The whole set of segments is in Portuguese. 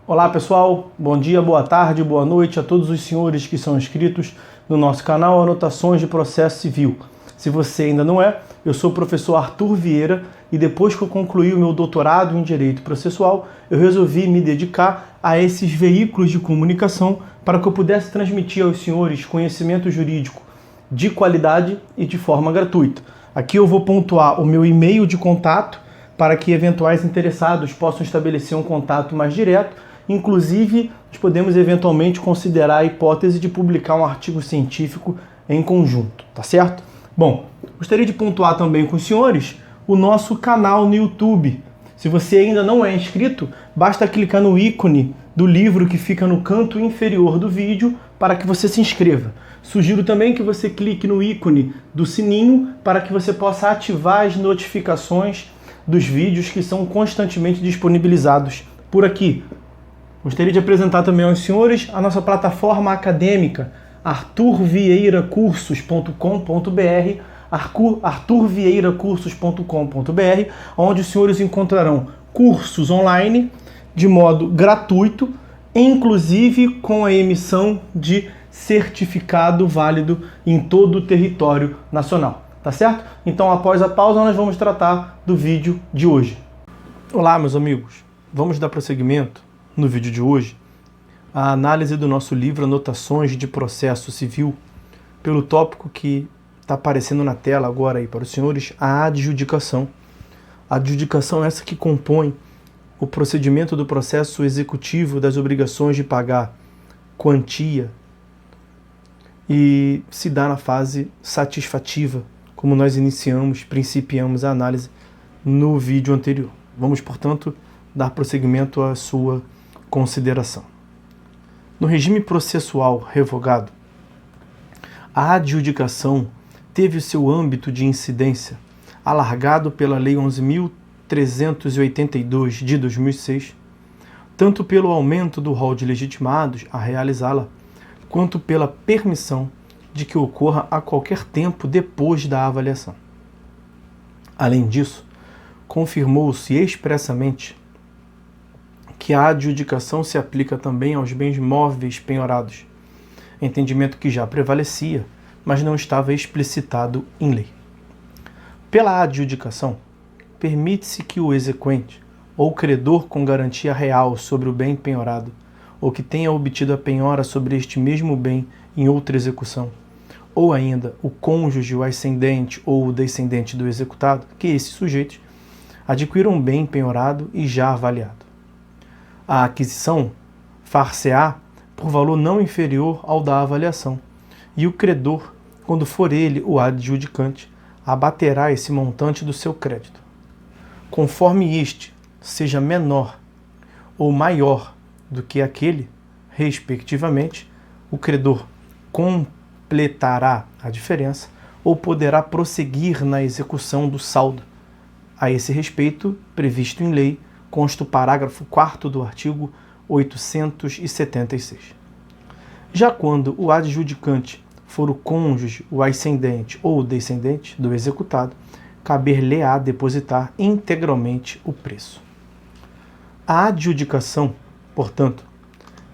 Olá pessoal, bom dia, boa tarde, boa noite a todos os senhores que são inscritos no nosso canal Anotações de Processo Civil. Se você ainda não é, eu sou o professor Arthur Vieira e depois que eu concluí o meu doutorado em Direito Processual, eu resolvi me dedicar a esses veículos de comunicação para que eu pudesse transmitir aos senhores conhecimento jurídico de qualidade e de forma gratuita. Aqui eu vou pontuar o meu e-mail de contato para que eventuais interessados possam estabelecer um contato mais direto. Inclusive, nós podemos eventualmente considerar a hipótese de publicar um artigo científico em conjunto, tá certo? Bom, gostaria de pontuar também com os senhores o nosso canal no YouTube. Se você ainda não é inscrito, basta clicar no ícone do livro que fica no canto inferior do vídeo para que você se inscreva. Sugiro também que você clique no ícone do sininho para que você possa ativar as notificações dos vídeos que são constantemente disponibilizados por aqui. Gostaria de apresentar também aos senhores a nossa plataforma acadêmica, arturvieiracursos.com.br, arturvieiracursos.com.br, onde os senhores encontrarão cursos online de modo gratuito, inclusive com a emissão de certificado válido em todo o território nacional. Tá certo? Então, após a pausa, nós vamos tratar do vídeo de hoje. Olá, meus amigos. Vamos dar prosseguimento no vídeo de hoje a análise do nosso livro Anotações de Processo Civil, pelo tópico que está aparecendo na tela agora aí para os senhores, a adjudicação. A adjudicação é essa que compõe o procedimento do processo executivo das obrigações de pagar quantia e se dá na fase satisfativa, como nós principiamos a análise no vídeo anterior. Vamos, portanto, dar prosseguimento à sua consideração. No regime processual revogado, a adjudicação teve o seu âmbito de incidência alargado pela Lei 11.382 de 2006, tanto pelo aumento do rol de legitimados a realizá-la, quanto pela permissão de que ocorra a qualquer tempo depois da avaliação. Além disso, confirmou-se expressamente que a adjudicação se aplica também aos bens móveis penhorados, entendimento que já prevalecia, mas não estava explicitado em lei. Pela adjudicação, permite-se que o exequente ou credor com garantia real sobre o bem penhorado, ou que tenha obtido a penhora sobre este mesmo bem em outra execução, ou ainda o cônjuge, o ascendente ou o descendente do executado, que esses sujeitos adquiram um bem penhorado e já avaliado. A aquisição far-se-á por valor não inferior ao da avaliação, e o credor, quando for ele o adjudicante, abaterá esse montante do seu crédito. Conforme este seja menor ou maior do que aquele, respectivamente, o credor completará a diferença ou poderá prosseguir na execução do saldo. A esse respeito, previsto em lei, consta o parágrafo 4º do artigo 876. Já quando o adjudicante for o cônjuge, o ascendente ou o descendente do executado, caber-lhe-á depositar integralmente o preço. A adjudicação, portanto,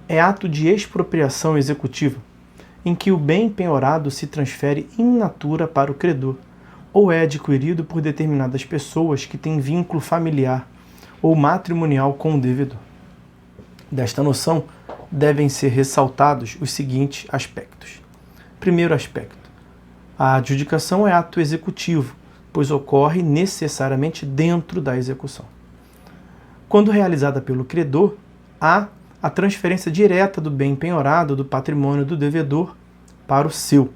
é ato de expropriação executiva, em que o bem penhorado se transfere in natura para o credor, ou é adquirido por determinadas pessoas que têm vínculo familiar ou matrimonial com o devedor. Desta noção, devem ser ressaltados os seguintes aspectos. Primeiro aspecto: a adjudicação é ato executivo, pois ocorre necessariamente dentro da execução. Quando realizada pelo credor, há a transferência direta do bem penhorado do patrimônio do devedor para o seu.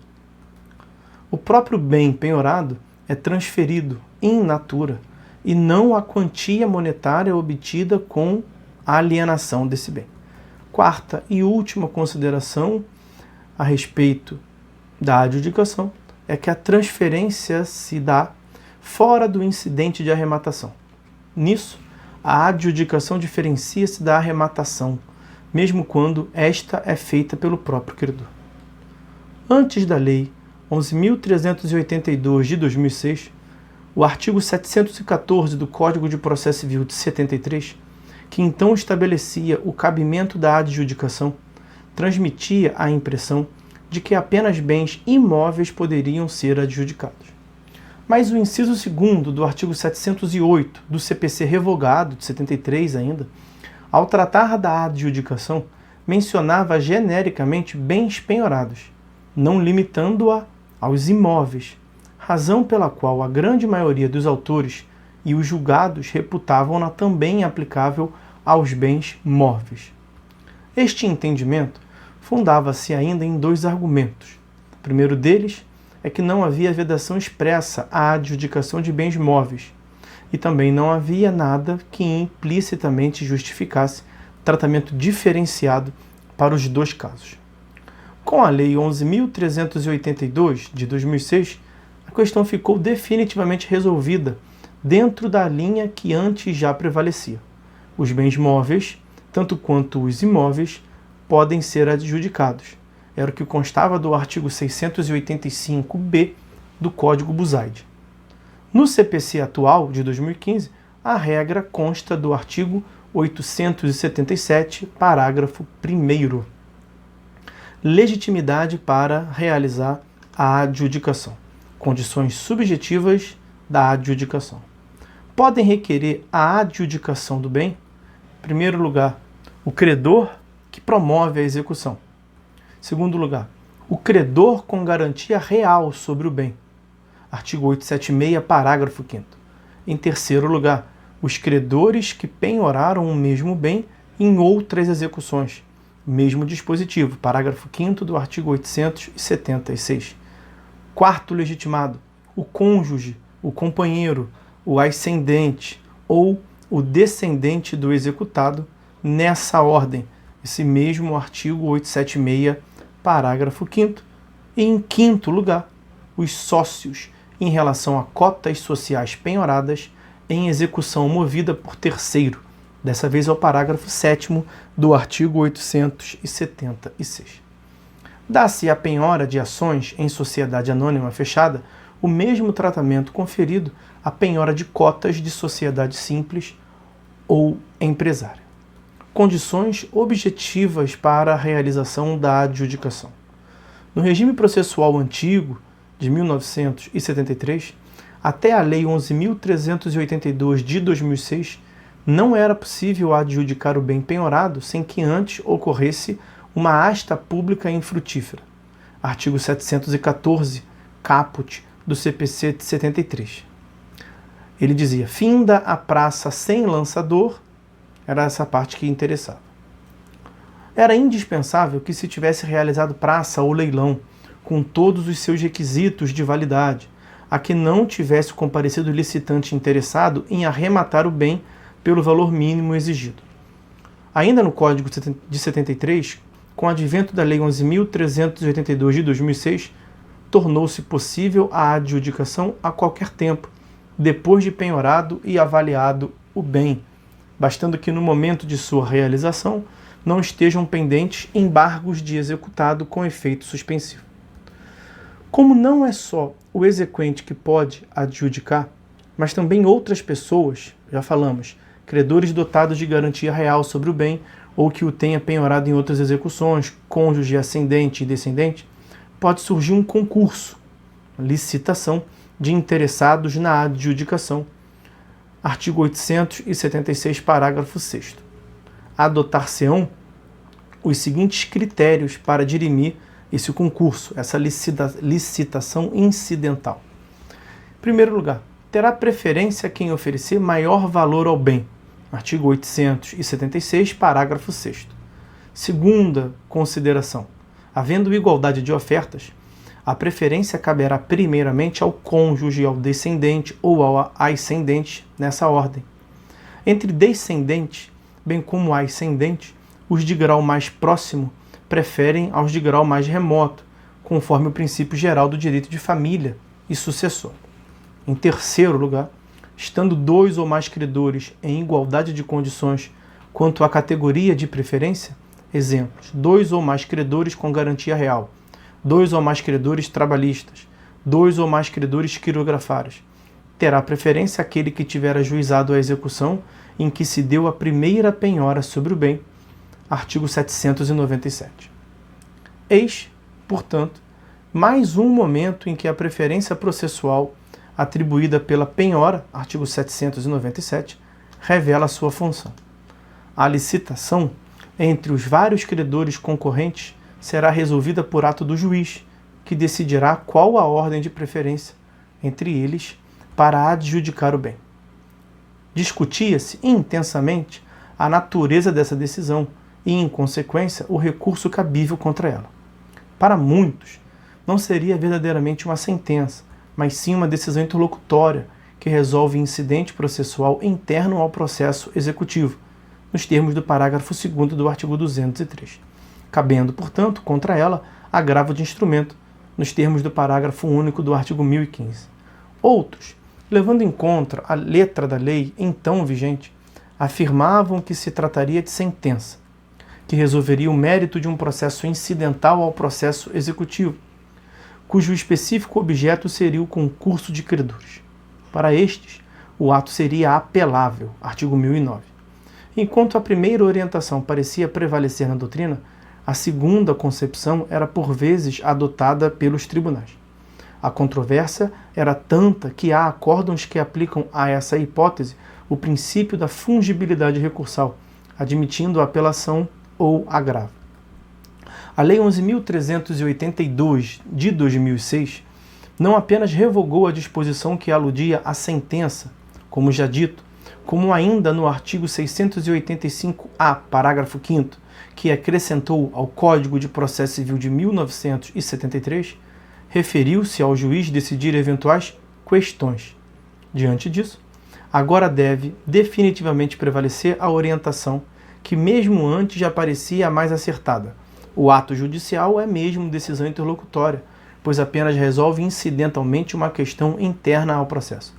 O próprio bem penhorado é transferido in natura e não a quantia monetária obtida com a alienação desse bem. Quarta e última consideração a respeito da adjudicação é que a transferência se dá fora do incidente de arrematação. Nisso, a adjudicação diferencia-se da arrematação, mesmo quando esta é feita pelo próprio credor. Antes da Lei 11.382 de 2006, o artigo 714 do Código de Processo Civil de 73 que então estabelecia o cabimento da adjudicação, transmitia a impressão de que apenas bens imóveis poderiam ser adjudicados. Mas o inciso 2º do artigo 708 do CPC revogado, de 73 ainda, ao tratar da adjudicação, mencionava genericamente bens penhorados, não limitando-a aos imóveis, razão pela qual a grande maioria dos autores e os julgados reputavam-na também aplicável aos bens móveis. Este entendimento fundava-se ainda em 2 argumentos. O primeiro deles é que não havia vedação expressa à adjudicação de bens móveis, e também não havia nada que implicitamente justificasse tratamento diferenciado para os 2 casos. Com a Lei 11.382, de 2006, a questão ficou definitivamente resolvida dentro da linha que antes já prevalecia. Os bens móveis, tanto quanto os imóveis, podem ser adjudicados. Era o que constava do artigo 685-B do Código Buzaide. No CPC atual, de 2015, a regra consta do artigo 877, parágrafo 1º. Legitimidade para realizar a adjudicação. Condições subjetivas da adjudicação. Podem requerer a adjudicação do bem, em primeiro lugar, o credor que promove a execução. Em segundo lugar, o credor com garantia real sobre o bem. Artigo 876, parágrafo 5º. Em terceiro lugar, os credores que penhoraram o mesmo bem em outras execuções. Mesmo dispositivo, parágrafo 5º do artigo 876. Quarto legitimado, o cônjuge, o companheiro, o ascendente ou o descendente do executado, nessa ordem, esse mesmo artigo 876, parágrafo 5º. E em quinto lugar, os sócios, em relação a cotas sociais penhoradas em execução movida por terceiro. Dessa vez é o parágrafo 7º do artigo 876. Dá-se à penhora de ações em sociedade anônima fechada o mesmo tratamento conferido à penhora de cotas de sociedade simples ou empresária. Condições objetivas para a realização da adjudicação. No regime processual antigo, de 1973, até a Lei 11.382 de 2006, não era possível adjudicar o bem penhorado sem que antes ocorresse uma asta pública infrutífera. Artigo 714, caput do CPC de 73. Ele dizia, finda a praça sem lançador, era essa parte que interessava. Era indispensável que se tivesse realizado praça ou leilão, com todos os seus requisitos de validade, a que não tivesse comparecido o licitante interessado em arrematar o bem pelo valor mínimo exigido. Ainda no Código de 73, com o advento da Lei 11.382 de 2006, tornou-se possível a adjudicação a qualquer tempo, depois de penhorado e avaliado o bem, bastando que no momento de sua realização não estejam pendentes embargos de executado com efeito suspensivo. Como não é só o exequente que pode adjudicar, mas também outras pessoas, já falamos, credores dotados de garantia real sobre o bem ou que o tenha penhorado em outras execuções, cônjuge, ascendente e descendente, pode surgir um concurso, licitação de interessados na adjudicação. Artigo 876, parágrafo 6º. Adotar-se-ão os seguintes critérios para dirimir esse concurso, essa licitação incidental. Em primeiro lugar, terá preferência quem oferecer maior valor ao bem. Artigo 876, parágrafo 6º. Segunda consideração. Havendo igualdade de ofertas, a preferência caberá primeiramente ao cônjuge, ao descendente ou ao ascendente, nessa ordem. Entre descendente, bem como ascendente, os de grau mais próximo preferem aos de grau mais remoto, conforme o princípio geral do direito de família e sucessor. Em terceiro lugar, estando 2 ou mais credores em igualdade de condições quanto à categoria de preferência, exemplos, 2 ou mais credores com garantia real, 2 ou mais credores trabalhistas, 2 ou mais credores quirografários, terá preferência aquele que tiver ajuizado a execução em que se deu a primeira penhora sobre o bem. Artigo 797. Eis, portanto, mais um momento em que a preferência processual atribuída pela penhora, artigo 797, revela sua função. A licitação entre os vários credores concorrentes será resolvida por ato do juiz, que decidirá qual a ordem de preferência entre eles para adjudicar o bem. Discutia-se intensamente a natureza dessa decisão e, em consequência, o recurso cabível contra ela. Para muitos, não seria verdadeiramente uma sentença, mas sim uma decisão interlocutória que resolve incidente processual interno ao processo executivo, nos termos do parágrafo 2º do artigo 203, cabendo, portanto, contra ela agravo de instrumento, nos termos do parágrafo único do artigo 1015. Outros, levando em conta a letra da lei então vigente, afirmavam que se trataria de sentença, que resolveria o mérito de um processo incidental ao processo executivo, cujo específico objeto seria o concurso de credores. Para estes, o ato seria apelável, artigo 1009. Enquanto a primeira orientação parecia prevalecer na doutrina, a segunda concepção era por vezes adotada pelos tribunais. A controvérsia era tanta que há acórdãos que aplicam a essa hipótese o princípio da fungibilidade recursal, admitindo a apelação ou agravo. A Lei 11.382, de 2006, não apenas revogou a disposição que aludia à sentença, como já dito, como ainda no artigo 685-A, parágrafo 5º, que acrescentou ao Código de Processo Civil de 1973, referiu-se ao juiz decidir eventuais questões. Diante disso, agora deve definitivamente prevalecer a orientação que mesmo antes já parecia a mais acertada. O ato judicial é mesmo decisão interlocutória, pois apenas resolve incidentalmente uma questão interna ao processo.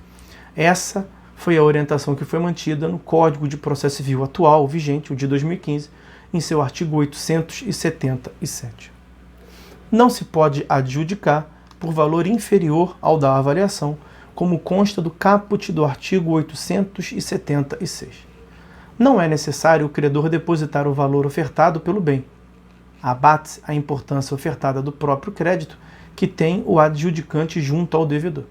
Essa foi a orientação que foi mantida no Código de Processo Civil atual, vigente, o de 2015, em seu artigo 877. Não se pode adjudicar por valor inferior ao da avaliação, como consta do caput do artigo 876. Não é necessário o credor depositar o valor ofertado pelo bem. Abate-se a importância ofertada do próprio crédito que tem o adjudicante junto ao devedor.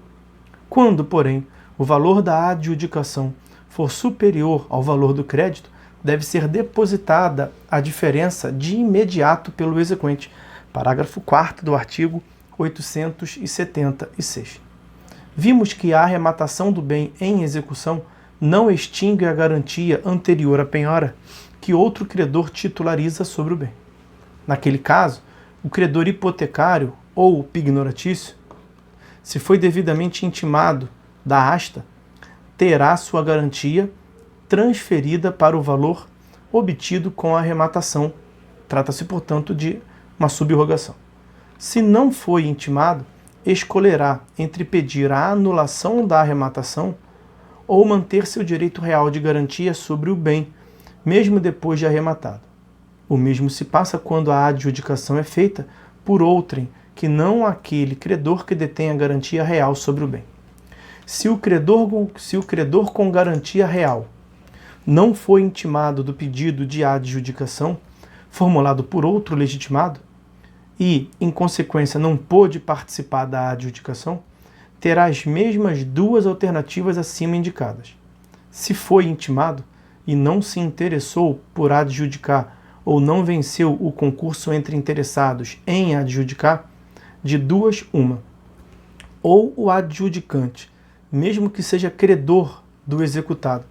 Quando, porém, o valor da adjudicação for superior ao valor do crédito, deve ser depositada a diferença de imediato pelo exequente. Parágrafo 4º do artigo 876. Vimos que a arrematação do bem em execução não extingue a garantia anterior à penhora que outro credor titulariza sobre o bem. Naquele caso, o credor hipotecário ou pignoratício, se foi devidamente intimado da asta, terá sua garantia transferida para o valor obtido com a arrematação. Trata-se, portanto, de uma subrogação. Se não foi intimado, escolherá entre pedir a anulação da arrematação ou manter seu direito real de garantia sobre o bem, mesmo depois de arrematado. O mesmo se passa quando a adjudicação é feita por outrem que não aquele credor que detém a garantia real sobre o bem. Se o credor com garantia real não foi intimado do pedido de adjudicação formulado por outro legitimado e, em consequência, não pôde participar da adjudicação, terá as mesmas duas alternativas acima indicadas. Se foi intimado e não se interessou por adjudicar ou não venceu o concurso entre interessados em adjudicar, de duas uma. Ou o adjudicante, mesmo que seja credor do executado,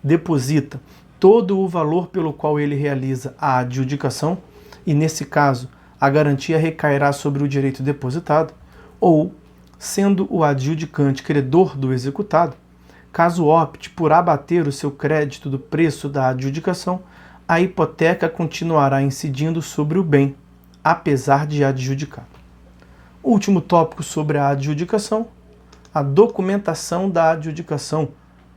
deposita todo o valor pelo qual ele realiza a adjudicação, e nesse caso a garantia recairá sobre o direito depositado, ou, sendo o adjudicante credor do executado, caso opte por abater o seu crédito do preço da adjudicação, a hipoteca continuará incidindo sobre o bem, apesar de adjudicado. Último tópico sobre a adjudicação: a documentação da adjudicação.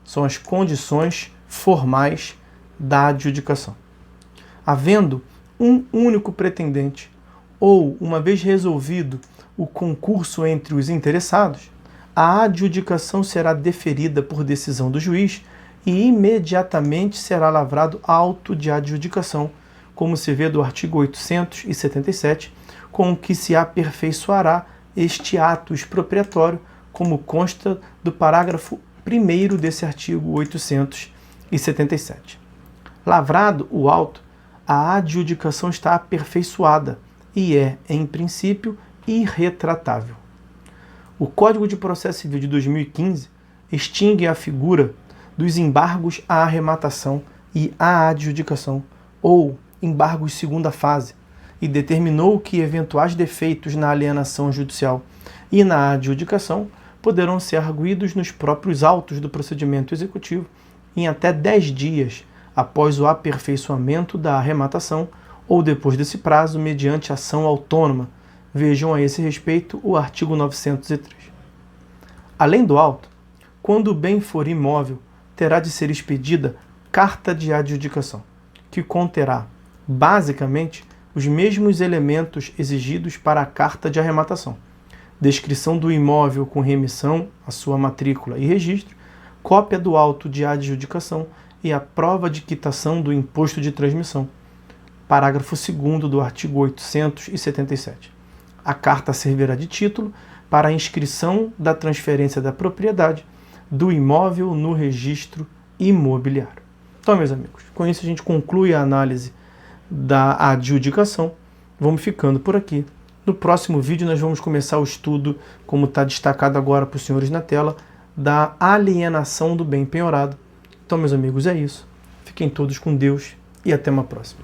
São as condições formais da adjudicação. Havendo um único pretendente, ou uma vez resolvido o concurso entre os interessados, a adjudicação será deferida por decisão do juiz e imediatamente será lavrado auto de adjudicação, como se vê do artigo 877, com o que se aperfeiçoará este ato expropriatório, como consta do parágrafo 1º desse artigo 877. Lavrado o auto, a adjudicação está aperfeiçoada e é, em princípio, irretratável. O Código de Processo Civil de 2015 extingue a figura dos embargos à arrematação e à adjudicação, ou embargos segunda fase, e determinou que eventuais defeitos na alienação judicial e na adjudicação poderão ser arguidos nos próprios autos do procedimento executivo em até 10 dias após o aperfeiçoamento da arrematação ou depois desse prazo mediante ação autônoma. Vejam a esse respeito o artigo 903. Além do auto, quando o bem for imóvel, terá de ser expedida carta de adjudicação, que conterá, basicamente, os mesmos elementos exigidos para a carta de arrematação: descrição do imóvel com remissão à sua matrícula e registro, cópia do auto de adjudicação e a prova de quitação do imposto de transmissão. Parágrafo 2º do artigo 877. A carta servirá de título para a inscrição da transferência da propriedade do imóvel no registro imobiliário. Então, meus amigos, com isso a gente conclui a análise da adjudicação. Vamos ficando por aqui. No próximo vídeo nós vamos começar o estudo, como está destacado agora para os senhores na tela, da alienação do bem penhorado. Então, meus amigos, é isso. Fiquem todos com Deus e até uma próxima.